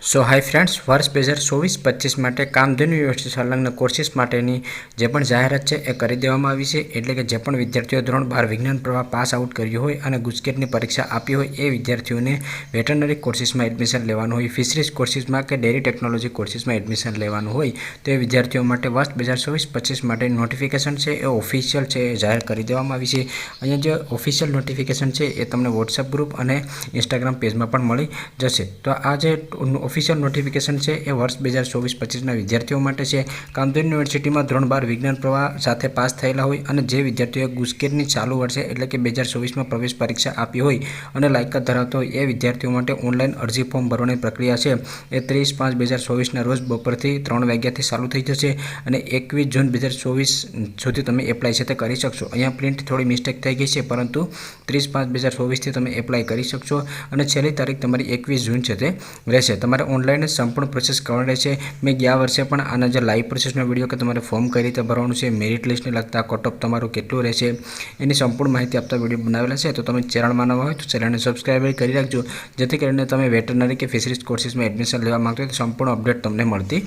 સો hi friends, વર્ષ 2024-25 માટે Kamdhenu university સંલગ્ન કોર્સીસ માટેની જે પણ જાહેરાત છે એ કરી દેવામાં આવી છે. એટલે કે જે પણ વિદ્યાર્થીઓ ધોરણ 12 વિજ્ઞાન પ્રવાહ પાસ આઉટ કર્યું હોય અને ગુજકેટની પરીક્ષા આપી હોય એ વિદ્યાર્થીઓને વેટરનરી કોર્સીસમાં એડમિશન લેવાનું હોય, ફિશરીઝ કોર્સીસમાં કે ડેરી ટેકનોલોજી કોર્સીસમાં એડમિશન લેવાનું હોય તો એ વિદ્યાર્થીઓ માટે વર્ષ 2024-25 માટે નોટિફિકેશન છે એ ઓફિશિયલ છે એ જાહેર કરી દેવામાં આવી છે. અહીંયા જે ઓફિશિયલ નોટિફિકેશન છે એ તમને વોટ્સએપ ગ્રુપ અને ઇન્સ્ટાગ્રામ પેજમાં પણ મળી જશે. તો આ જે ઓફિશિયલ નોટિફિકેશન છે એ વર્ષ 2024-25ના વિદ્યાર્થીઓ માટે છે. કામધેનુ યુનિવર્સિટીમાં ધોરણ 12 વિજ્ઞાન પ્રવાહ સાથે પાસ થયેલા હોય અને જે વિદ્યાર્થીઓએ ગુજકેટની ચાલુ વર્ષે એટલે કે 2024માં પ્રવેશ પરીક્ષા આપી હોય અને લાયકાત ધરાવતો હોય એ વિદ્યાર્થીઓ માટે ઓનલાઈન અરજી ફોર્મ ભરવાની પ્રક્રિયા છે એ 30/5/2024ના રોજ બપોરથી 3 વાગ્યાથી ચાલુ થઈ જશે અને 21 જૂન 2024 સુધી તમે એપ્લાય છે તે કરી શકશો. અહીંયા પ્રિન્ટ થોડી મિસ્ટેક થઈ ગઈ છે, પરંતુ 30/5/2024થી તમે એપ્લાય કરી શકશો અને છેલ્લી તારીખ તમારી 21 જૂન છે તે રહેશે. તમારે ઓનલાઈન સંપૂર્ણ પ્રોસેસ કરવાની રહેશે. મેં ગયા વર્ષે પણ આના જે લાઈવ પ્રોસેસનો વિડીયો કે તમારે ફોર્મ કઈ રીતે ભરવાનું છે, મેરિટ લિસ્ટને લગતા કટ ઓફ તમારું કેટલું રહેશે એની સંપૂર્ણ માહિતી આપતા વિડીયો બનાવેલા છે. તો તમે ચેનલમાં નવા હોય તો ચેનલને સબસ્ક્રાઈબ કરી રાખજો, જેથી કરીને તમે વેટરનરી કે ફિશરીઝ કોર્સીસમાં એડમિશન લેવા માંગતો હોય તો સંપૂર્ણ અપડેટ તમને મળતી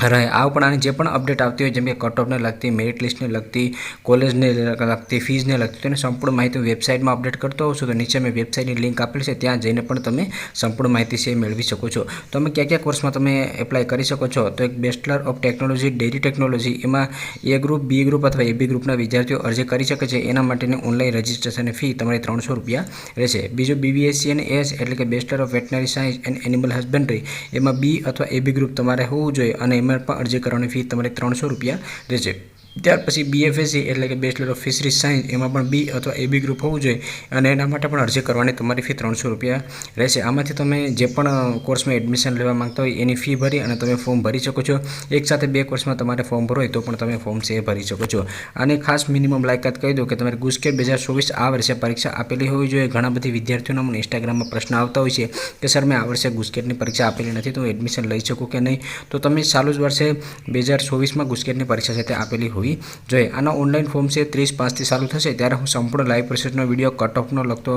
રહે. આ ઉપરાંત જે પણ અપડેટ આવતી હોય, જેમ કે કટ ઓફને લગતી, મેરિટ લિસ્ટને લગતી, કોલેજને લગતી, ફીઝને લગતી, તેની સંપૂર્ણ માહિતી વેબસાઇટમાં અપડેટ કરતો હોઉં છું. તો નીચે મેં વેબસાઇટની લિંક આપેલી છે, ત્યાં જઈને પણ તમે સંપૂર્ણ માહિતી છે મેળવી શકો છો. તમે કયા કોર્સમાં તમે એપ્લાય કરી શકો છો? તો એક bachelor of technology dairy technology, એમાં એ ગ્રુપ, બી ગ્રુપ અથવા એબી ગ્રુપના વિદ્યાર્થીઓ અરજી કરી શકે છે. એના માટેની ઓનલાઈન રજિસ્ટ્રેશન ફી તમારી 300 રૂપિયા રહેશે. બીજું બીબીએસસી અને એસ એટલે કે bachelor of veterinary science and animal husbandry, એમાં બી અથવા એબી ગ્રુપ તમારે હોવું જોઈએ અને એમાં પણ અરજી કરવાની ફી તમારે 300 રૂપિયા રહેશે. ત્યાર પછી બીએફએસસી એટલે કે બેચલર ઓફ ફિશરીઝ સાયન્સ, એમાં પણ બી અથવા એબી ગ્રુપ હોવું જોઈએ અને એના માટે પણ અરજી કરવાની તમારી ફી 300 રૂપિયા રહેશે. આમાંથી તમે જે પણ કોર્સમાં એડમિશન લેવા માંગતા હોય એની ફી ભરી અને તમે ફોર્મ ભરી શકો છો. એકસાથે 2 કોર્સમાં તમારે ફોર્મ ભરવું હોય તો પણ તમે ફોર્મ છે ભરી શકો છો. અને ખાસ મિનિમમ લાયકાત કહી દો કે તમારે ગુજકેટ 2024 આ વર્ષે પરીક્ષા આપેલી હોવી જોઈએ. ઘણા બધી વિદ્યાર્થીઓના મને ઇન્સ્ટાગ્રામમાં પ્રશ્ન આવતા હોય છે કે સર મેં આ વર્ષે ગુજકેટની પરીક્ષા આપેલી નથી તો એડમિશન લઈ શકું કે નહીં? તો તમે ચાલુ જ વર્ષે 2024માં ગુજકેટની પરીક્ષા છે તે આપેલી હોવી જોઈએ. આનો ઓનલાઈન ફોર્મ છે 30/5થી ચાલુ થશે. ત્યારે હું સંપૂર્ણ લાઈવ પ્રોસેસનો વિડીયો, કટ ઓફનો લગતો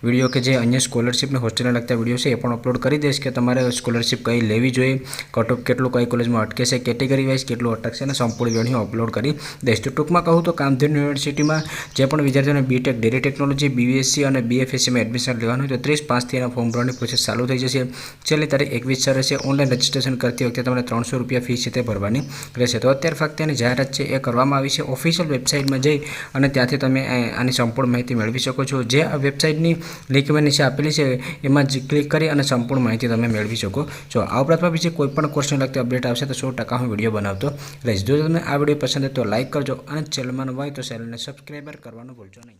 વિડીયો કે જે અન્ય સ્કોલરશિપને હોસ્ટેલને લગતા વિડીયો છે એ પણ અપલોડ કરી દઈશ કે તમારે સ્કોલરશિપ કઈ લેવી જોઈએ, કટ ઓફ કેટલું કઈ કોલેજમાં અટકે છે, કેટેગરી વાઇઝ કેટલું અટકશે અને સંપૂર્ણ વિડીયો અપલોડ કરી દઈશ. તો ટૂંકમાં કહું તો કામધેનુ યુનિવર્સિટીમાં જે પણ વિદ્યાર્થીઓને બીટેક, ડેરી ટેકનોલોજી, બીએસસી અને બીએફએસસીમાં એડમિશન લેવાનું હોય તો 30/5થી એના ફોર્મ ભરવાની પ્રોસેસ ચાલુ થઈ જશે. છેલ્લી તારીખ 21 રહેશે. ઓનલાઈન રજિસ્ટ્રેશન કરતી વખતે તમારે 300 રૂપિયા ફી છે તે ભરવાની રહેશે. તો અત્યારે ફક્ત એની જાહેરાત છે એ કરવામાં આવી છે. ઓફિશિયલ વેબસાઇટમાં જઈ અને ત્યાંથી તમે આની સંપૂર્ણ માહિતી મેળવી શકો છો. જે આ વેબસાઇટની લિંક મેં નીચે આપેલી છે એમાં જ ક્લિક કરી અને સંપૂર્ણ માહિતી તમે મેળવી શકો છો. આ ઉપરાંત બીજી કોઈ પણ કોર્સને લગતી અપડેટ આવશે તો 100% હું વિડીયો બનાવતો રહીશ. જો તમને આ વિડીયો પસંદ હોય તો લાઇક કરજો અને ચેનલમાં નવા હોય તો ચેનલને સબસ્ક્રાઈબર કરવાનું ભૂલજો નહીં.